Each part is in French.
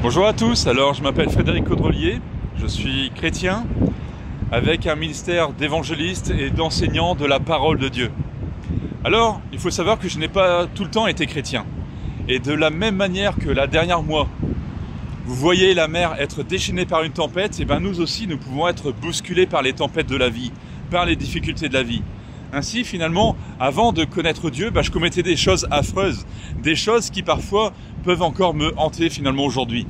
Bonjour à tous, alors je m'appelle Frédéric Caudrelier, je suis chrétien avec un ministère d'évangéliste et d'enseignant de la parole de Dieu. Alors, il faut savoir que je n'ai pas tout le temps été chrétien. Et de la même manière que la dernière mois, vous voyez la mer être déchaînée par une tempête, et bien nous aussi nous pouvons être bousculés par les tempêtes de la vie, par les difficultés de la vie. Ainsi, finalement, avant de connaître Dieu, je commettais des choses affreuses, des choses qui parfois peuvent encore me hanter finalement aujourd'hui.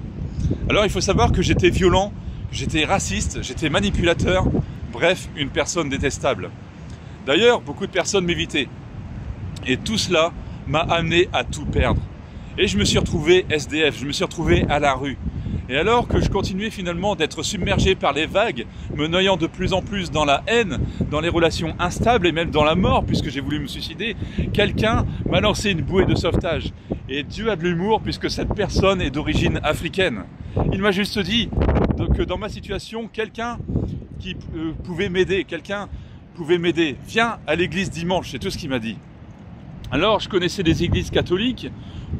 Alors il faut savoir que j'étais violent, j'étais raciste, j'étais manipulateur, bref, une personne détestable. D'ailleurs, beaucoup de personnes m'évitaient. Et tout cela m'a amené à tout perdre. Et je me suis retrouvé SDF, je me suis retrouvé à la rue. Et alors que je continuais finalement d'être submergé par les vagues, me noyant de plus en plus dans la haine, dans les relations instables et même dans la mort, puisque j'ai voulu me suicider, quelqu'un m'a lancé une bouée de sauvetage. Et Dieu a de l'humour puisque cette personne est d'origine africaine. Il m'a juste dit que dans ma situation, quelqu'un qui pouvait m'aider, viens à l'église dimanche, c'est tout ce qu'il m'a dit. Alors je connaissais les églises catholiques,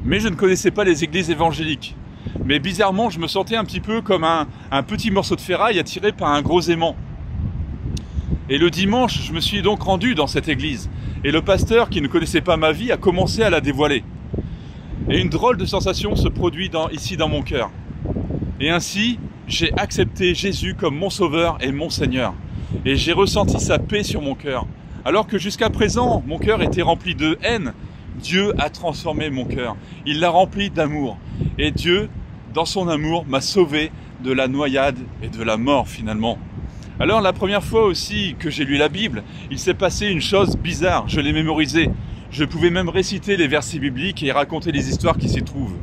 mais je ne connaissais pas les églises évangéliques. Mais bizarrement, je me sentais un petit peu comme un petit morceau de ferraille attiré par un gros aimant. Et le dimanche, je me suis donc rendu dans cette église. Et le pasteur, qui ne connaissait pas ma vie, a commencé à la dévoiler. Et une drôle de sensation se produit ici dans mon cœur. Et ainsi, j'ai accepté Jésus comme mon sauveur et mon Seigneur. Et j'ai ressenti sa paix sur mon cœur. Alors que jusqu'à présent, mon cœur était rempli de haine, Dieu a transformé mon cœur. Il l'a rempli d'amour. Et Dieu, dans son amour, m'a sauvé de la noyade et de la mort finalement. Alors la première fois aussi que j'ai lu la Bible, il s'est passé une chose bizarre, je l'ai mémorisée. Je pouvais même réciter les versets bibliques et raconter les histoires qui s'y trouvent.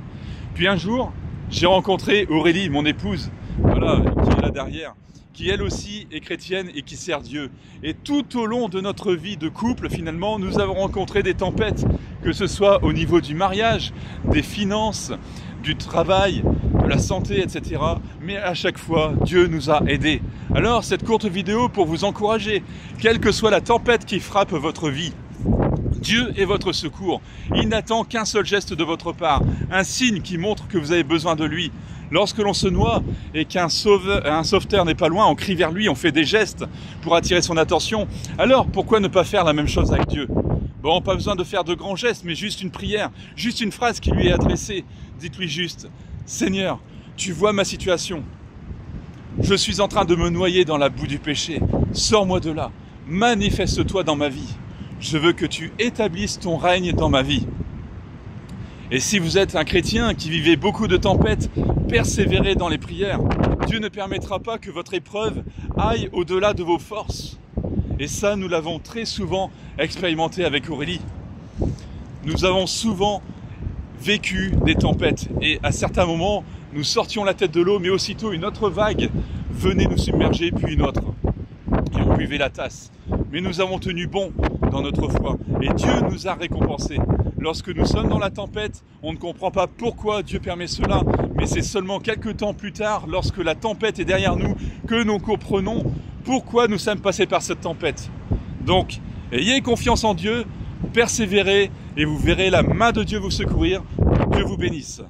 Puis un jour, j'ai rencontré Aurélie, mon épouse, voilà, qui est là derrière, qui elle aussi est chrétienne et qui sert Dieu. Et tout au long de notre vie de couple, finalement, nous avons rencontré des tempêtes, que ce soit au niveau du mariage, des finances, du travail, de la santé, etc. Mais à chaque fois, Dieu nous a aidés. Alors, cette courte vidéo pour vous encourager, quelle que soit la tempête qui frappe votre vie, Dieu est votre secours. Il n'attend qu'un seul geste de votre part, un signe qui montre que vous avez besoin de lui. Lorsque l'on se noie et qu'un sauveteur n'est pas loin, on crie vers lui, on fait des gestes pour attirer son attention. Alors, pourquoi ne pas faire la même chose avec Dieu ? Bon, pas besoin de faire de grands gestes, mais juste une prière, juste une phrase qui lui est adressée. Dites-lui juste, Seigneur, tu vois ma situation. Je suis en train de me noyer dans la boue du péché. Sors-moi de là. Manifeste-toi dans ma vie. Je veux que tu établisses ton règne dans ma vie. Et si vous êtes un chrétien qui vivait beaucoup de tempêtes, persévérez dans les prières. Dieu ne permettra pas que votre épreuve aille au-delà de vos forces. Et ça, nous l'avons très souvent expérimenté avec Aurélie. Nous avons souvent vécu des tempêtes. Et à certains moments, nous sortions la tête de l'eau, mais aussitôt une autre vague venait nous submerger, puis une autre. Et on buvait la tasse. Mais nous avons tenu bon dans notre foi. Et Dieu nous a récompensés. Lorsque nous sommes dans la tempête, on ne comprend pas pourquoi Dieu permet cela, mais c'est seulement quelques temps plus tard, lorsque la tempête est derrière nous, que nous comprenons pourquoi nous sommes passés par cette tempête. Donc, ayez confiance en Dieu, persévérez, et vous verrez la main de Dieu vous secourir. Dieu vous bénisse.